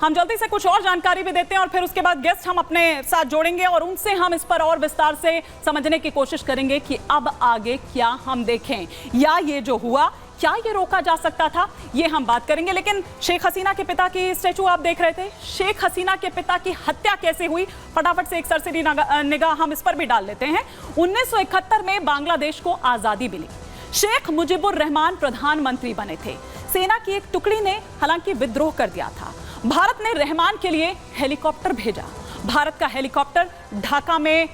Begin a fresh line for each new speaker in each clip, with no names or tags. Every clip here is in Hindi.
हम जल्दी से कुछ और जानकारी भी देते हैं और फिर उसके बाद गेस्ट हम अपने साथ जोड़ेंगे और उनसे हम इस पर और विस्तार से समझने की कोशिश करेंगे कि अब आगे क्या हम देखें, या ये जो हुआ क्या ये रोका जा सकता था, ये हम बात करेंगे। लेकिन शेख हसीना के पिता की स्टैचू आप देख रहे थे, शेख हसीना के पिता की हत्या कैसे हुई, फटाफट से एक सरसरी निगाह हम इस पर भी डाल लेते हैं। 1971 में बांग्लादेश को आजादी मिली, शेख मुजीबुर रहमान प्रधानमंत्री बने थे। सेना की एक टुकड़ी ने हालांकि विद्रोह कर दिया था। भारत ने रहमान के लिए हेलीकॉप्टर भेजा, भारत का हेलीकॉप्टर ढाका में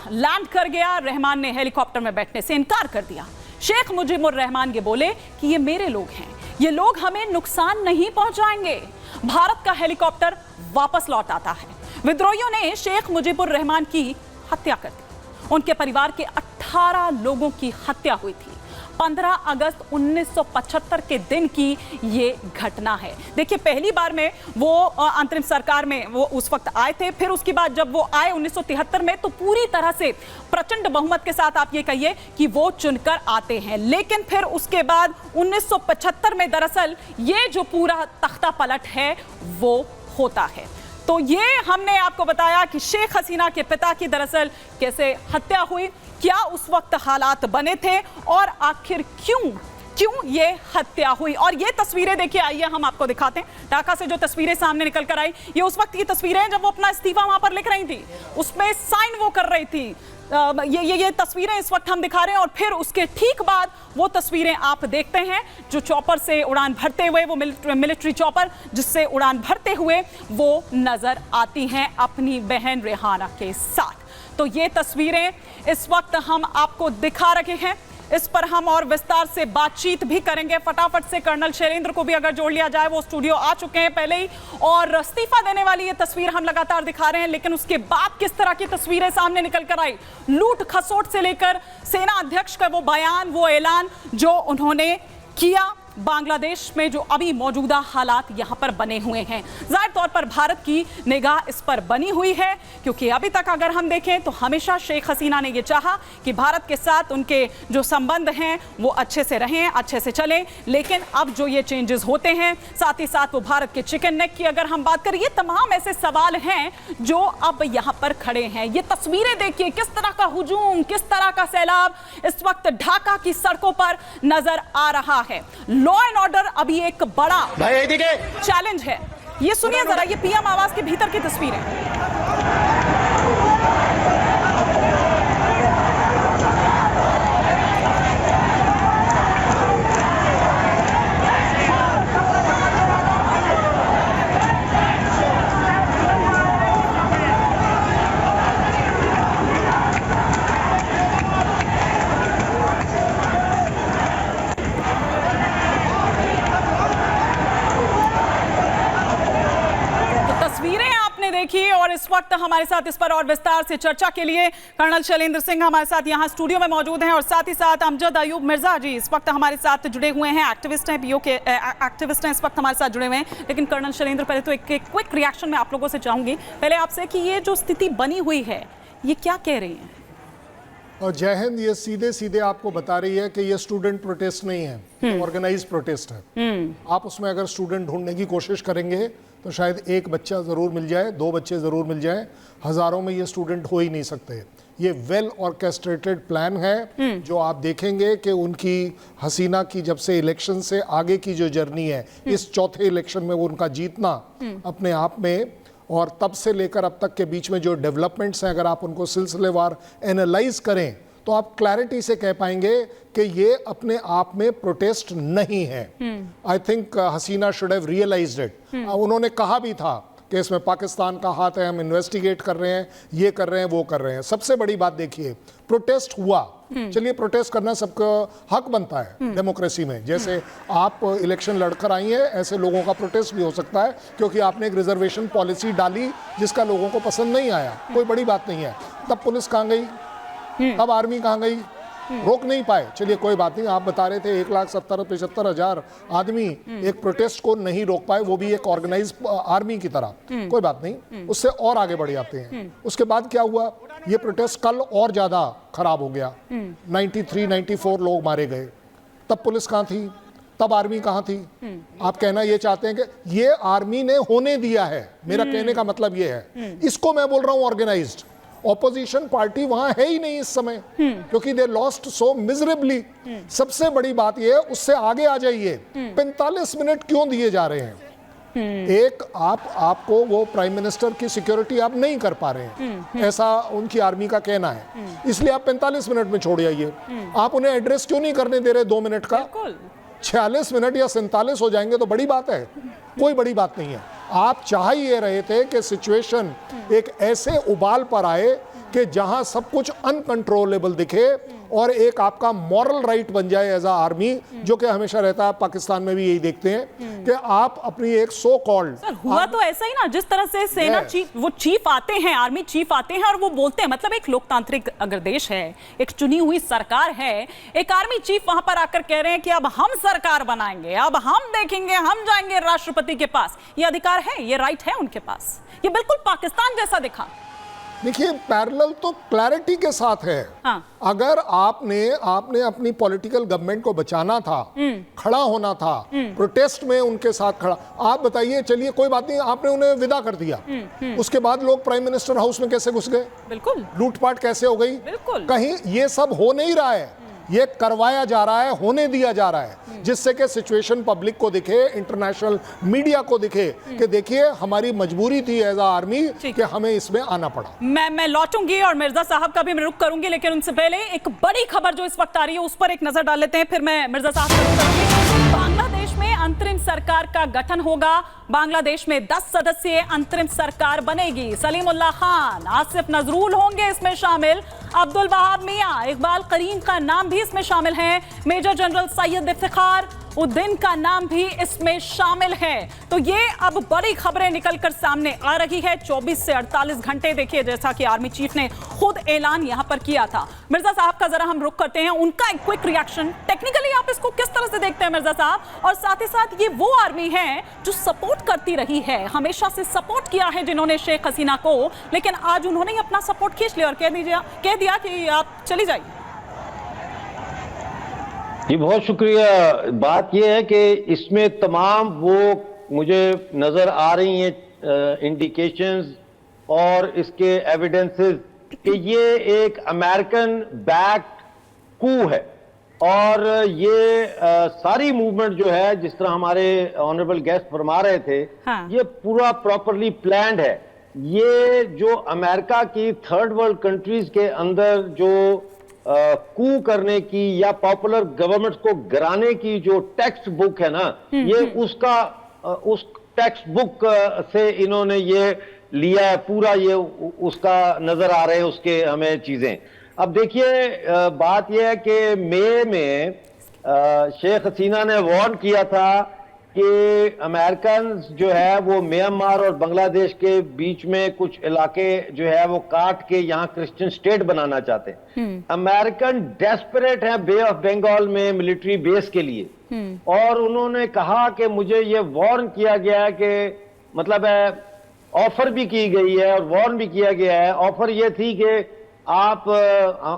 लैंड कर गया। रहमान ने हेलीकॉप्टर में बैठने से इनकार कर दिया। शेख मुजीबुर रहमान ये बोले कि ये मेरे लोग हैं, ये लोग हमें नुकसान नहीं पहुंचाएंगे। भारत का हेलीकॉप्टर वापस लौट आता है। विद्रोहियों ने शेख मुजीबुर रहमान की हत्या कर दी। उनके परिवार के 18 लोगों की हत्या हुई थी। 15 अगस्त 1975 के दिन की ये घटना है। देखिए, पहली बार में वो अंतरिम सरकार में वो उस वक्त आए थे, फिर उसके बाद जब वो आए 1973 में, तो पूरी तरह से प्रचंड बहुमत के साथ आप ये कहिए कि वो चुनकर आते हैं। लेकिन फिर उसके बाद 1975 में दरअसल ये जो पूरा तख्ता पलट है वो होता है। तो ये हमने आपको बताया कि शेख हसीना के पिता की दरअसल कैसे हत्या हुई, क्या उस वक्त हालात बने थे और आखिर क्यों ये हत्या हुई। और ये तस्वीरें देखिए, आइए हम आपको दिखाते हैं। ढाका से जो तस्वीरें सामने निकल कर आई, ये उस वक्त की तस्वीरें हैं जब वो अपना इस्तीफा वहां पर लिख रही थी, उसमें साइन वो कर रही थी। ये तस्वीरें इस वक्त हम दिखा रहे हैं और फिर उसके ठीक बाद वो तस्वीरें आप देखते हैं जो चॉपर से उड़ान भरते हुए, वो मिलिट्री चॉपर जिससे उड़ान भरते हुए वो नजर आती हैं अपनी बहन रेहाना के साथ। तो ये तस्वीरें इस वक्त हम आपको दिखा रहे हैं, इस पर हम और विस्तार से बातचीत भी करेंगे। फटाफट से कर्नल शैलेंद्र को भी अगर जोड़ लिया जाए, वो स्टूडियो आ चुके हैं पहले ही, और इस्तीफा देने वाली ये तस्वीर हम लगातार दिखा रहे हैं। लेकिन उसके बाद किस तरह की तस्वीरें सामने निकल कर आई, लूट खसोट से लेकर सेना अध्यक्ष का वो बयान, वो ऐलान जो उन्होंने किया, बांग्लादेश में जो अभी मौजूदा हालात यहां पर बने हुए हैं, जाहिर तौर पर भारत की निगाह इस पर बनी हुई है। क्योंकि अभी तक अगर हम देखें तो हमेशा शेख हसीना ने यह चाहा कि भारत के साथ उनके जो संबंध हैं वो अच्छे से रहें, अच्छे से चलें। लेकिन अब जो ये चेंजेस होते हैं, साथ ही साथ वो भारत के चिकन नेक की अगर हम बात करें, ये तमाम ऐसे सवाल हैं जो अब यहां पर खड़े हैं। ये तस्वीरें देखिए, किस तरह का हुजूम, किस तरह का सैलाब इस वक्त ढाका की सड़कों पर नजर आ रहा है। लॉ एंड ऑर्डर अभी एक बड़ा चैलेंज है। ये सुनिए जरा, ये पीएम आवास के भीतर की तस्वीर है। देखिए, और इस वक्त हमारे साथ इस पर और विस्तार से चर्चा के लिए कर्नल शैलेंद्र सिंह हमारे साथ यहाँ स्टूडियो में मौजूद हैं, और साथ ही साथ अमजद अयूब मिर्जा जी इस वक्त हमारे साथ जुड़े हुए हैं, एक्टिविस्ट हैं, पीओ के एक्टिविस्ट हैं, इस वक्त हमारे साथ जुड़े हुए हैं। लेकिन कर्नल शैलेंद्र, पहले तो एक क्विक रिएक्शन मैं आप लोगों से चाहूंगी, पहले आपसे कि ये जो स्थिति बनी हुई है ये क्या कह रही है?
और जय हिंद, ये सीधे सीधे आपको बता रही है कि ये स्टूडेंट प्रोटेस्ट नहीं है, ऑर्गेनाइज प्रोटेस्ट है। आप उसमें अगर स्टूडेंट ढूंढने की कोशिश करेंगे तो शायद एक बच्चा ज़रूर मिल जाए, 2 बच्चे ज़रूर मिल जाए, हज़ारों में ये स्टूडेंट हो ही नहीं सकते। ये वेल ऑर्केस्ट्रेटेड प्लान है जो आप देखेंगे कि उनकी हसीना की जब से इलेक्शन से आगे की जो जर्नी है, इस चौथे इलेक्शन में वो उनका जीतना अपने आप में, और तब से लेकर अब तक के बीच में जो डेवलपमेंट्स हैं, अगर आप उनको सिलसिलेवार एनालाइज करें तो आप क्लैरिटी से कह पाएंगे कि ये अपने आप में प्रोटेस्ट नहीं है। I think Hasina should have realised it. उन्होंने कहा भी था कि इसमें पाकिस्तान का हाथ है, हम इन्वेस्टिगेट कर रहे हैं, ये कर रहे हैं, वो कर रहे हैं। सबसे बड़ी बात देखिए, प्रोटेस्ट हुआ, चलिए प्रोटेस्ट करना सबका हक बनता है डेमोक्रेसी में। जैसे आप इलेक्शन लड़कर आई हैं, ऐसे लोगों का प्रोटेस्ट भी हो सकता है क्योंकि आपने एक रिजर्वेशन पॉलिसी डाली जिसका लोगों को पसंद नहीं आया, कोई बड़ी बात नहीं है। तब पुलिस कहाँ गई, तब आर्मी कहाँ गई, रोक नहीं पाए। चलिए कोई बात नहीं, आप बता रहे थे 1,70,75,000 आदमी एक प्रोटेस्ट को नहीं रोक पाए, वो भी एक ऑर्गेनाइज आर्मी की तरह, कोई बात नहीं, उससे और आगे बढ़ जाते हैं। उसके बाद क्या हुआ, ये प्रोटेस्ट कल और ज्यादा खराब हो गया, 93-94 लोग मारे गए। तब पुलिस कहाँ थी, तब आर्मी कहां थी? आप कहना ये चाहते हैं कि ये आर्मी ने होने दिया है, मेरा कहने का मतलब ये है। इसको मैं बोल रहा हूं ऑर्गेनाइज्ड। ऑपोजिशन पार्टी वहां है ही नहीं इस समय, क्योंकि दे लॉस्ट सो मिजरेबली। सबसे बड़ी बात ये है, उससे आगे आ जाइए, 45 मिनट क्यों दिए जा रहे हैं? एक आपको वो प्राइम मिनिस्टर की सिक्योरिटी आप नहीं कर पा रहे हैं, ऐसा उनकी आर्मी का कहना है, इसलिए आप 45 मिनट में छोड़ आइए। आप उन्हें एड्रेस क्यों नहीं करने दे रहे 2 मिनट का? 46 मिनट या 47 हो जाएंगे तो बड़ी बात है, कोई बड़ी बात नहीं है। आप चाह ये रहे थे कि सिचुएशन एक ऐसे उबाल पर आए कि जहां सब कुछ अनकंट्रोलेबल दिखे और एक आपका मॉरल राइट बन जाए एज अ आर्मी, जो कि हमेशा रहता है। पाकिस्तान में भी यही देखते हैं कि आप अपनी एक सो कॉल्ड,
सर हुआ तो ऐसा ही ना, जिस तरह से सेना चीफ, वो चीफ आते हैं, आर्मी चीफ आते हैं और वो बोलते हैं, मतलब एक लोकतांत्रिक अगर देश है, एक चुनी हुई सरकार है, एक आर्मी चीफ वहां पर आकर कह रहे हैं कि अब हम सरकार बनाएंगे, अब हम देखेंगे, हम जाएंगे राष्ट्रपति के पास। ये अधिकार है, ये राइट है उनके पास। ये बिल्कुल पाकिस्तान जैसा दिखा।
देखिए पैरेलल तो क्लैरिटी के साथ है।
हाँ।
अगर आपने अपनी पॉलिटिकल गवर्नमेंट को बचाना था, खड़ा होना था, प्रोटेस्ट में उनके साथ खड़ा, आप बताइए, चलिए कोई बात नहीं, आपने उन्हें विदा कर दिया, उसके बाद लोग प्राइम मिनिस्टर हाउस में कैसे घुस गए?
बिल्कुल।
लूटपाट कैसे हो गई?
बिल्कुल।
कहीं ये सब हो नहीं रहा है, ये करवाया जा रहा है, होने दिया जा रहा है, जिससे कि सिचुएशन पब्लिक को दिखे, इंटरनेशनल मीडिया को दिखे कि देखिए हमारी मजबूरी थी एज अ आर्मी कि हमें इसमें आना पड़ा।
मैं लौटूंगी और मिर्जा साहब का भी मैं रुख करूंगी, लेकिन उनसे पहले एक बड़ी खबर जो इस वक्त आ रही है उस पर एक नजर डाल लेते हैं, फिर मैं मिर्जा साहब का रुख करूंगी। बांग्लादेश में अंतरिम सरकार का गठन होगा। बांग्लादेश में 10 सदस्यीय अंतरिम सरकार बनेगी। सलीमुल्लाह खान, आसिफ नजरुल होंगे इसमें शामिल, अब्दुल वहाब मियां, इकबाल करीम का नाम भी इसमें शामिल है, मेजर जनरल सैयद इफ्तिखार उद्दीन का नाम भी इसमें शामिल है। तो ये अब बड़ी खबरें निकलकर सामने आ रही है। 24 से 48 घंटे देखिए, जैसा कि आर्मी चीफ ने खुद ऐलान यहां पर किया था। मिर्जा साहब का जरा हम रुख करते हैं, उनका एक क्विक रिएक्शन। टेक्निकली आप इसको किस तरह से देखते हैं मिर्जा साहब? और साथ ही साथ ये वो आर्मी है जो सपोर्ट करती रही है, हमेशा से सपोर्ट किया है जिन्होंने शेख हसीना को, लेकिन आज उन्होंने ही अपना सपोर्ट खींच लिया और कह दिया कि आप चली जाइए।
जी बहुत शुक्रिया। बात यह है कि इसमें तमाम वो मुझे नजर आ रही हैं इंडिकेशंस और इसके एविडेंसेस कि ये एक अमेरिकन बैक्ड कू है, और ये सारी मूवमेंट जो है, जिस तरह हमारे ऑनरेबल गेस्ट फरमा रहे थे, हाँ। ये पूरा प्रॉपरली प्लान्ड है। ये जो अमेरिका की थर्ड वर्ल्ड कंट्रीज के अंदर जो कू करने की या पॉपुलर गवर्नमेंट को गिराने की जो टेक्स्ट बुक है ना, ये उस टेक्स्ट बुक से इन्होंने ये लिया है पूरा, ये उसका नजर आ रहे हैं उसके हमें चीजें। अब देखिए बात यह है कि मई में शेख हसीना ने वार्न किया था कि अमेरिकन जो है वो म्यांमार और बांग्लादेश के बीच में कुछ इलाके जो है वो काट के यहाँ क्रिश्चियन स्टेट बनाना चाहते हैं। अमेरिकन डेस्परेट है बे ऑफ बंगाल में मिलिट्री बेस के लिए, और उन्होंने कहा कि मुझे ये वार्न किया गया है कि मतलब है, ऑफर भी की गई है और वार्न भी किया गया है। ऑफर ये थी कि आप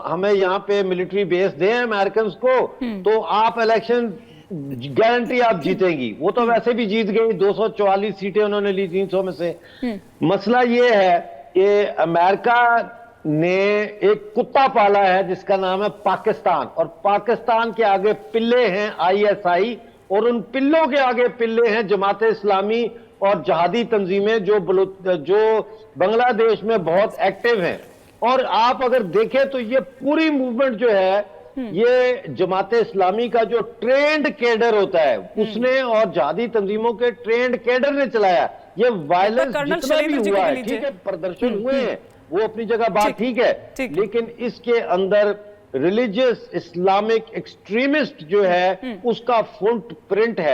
हमें यहाँ पे मिलिट्री बेस दें अमेरिकन को, तो आप इलेक्शन गारंटी आप जीतेंगी। वो तो वैसे भी जीत गई, 244 सीटें उन्होंने ली 300 में से। मसला ये है कि अमेरिका ने एक कुत्ता पाला है जिसका नाम है पाकिस्तान, और पाकिस्तान के आगे पिल्ले हैं ISI, और उन पिल्लों के आगे पिल्ले हैं जमात इस्लामी और जहादी तंजीमें जो बांग्लादेश में बहुत एक्टिव हैं। और आप अगर देखें तो ये पूरी मूवमेंट जो है, ये जमात इस्लामी का जो ट्रेंड कैडर होता है उसने और जहादी तंजीमों के ट्रेंड कैडर ने चलाया। ये वायलेंस जितना भी हुआ है, ठीक है, प्रदर्शन हुए हैं, वो अपनी जगह बात ठीक है, लेकिन इसके अंदर रिलीजियस इस्लामिक एक्सट्रीमिस्ट जो है उसका फुटप्रिंट है।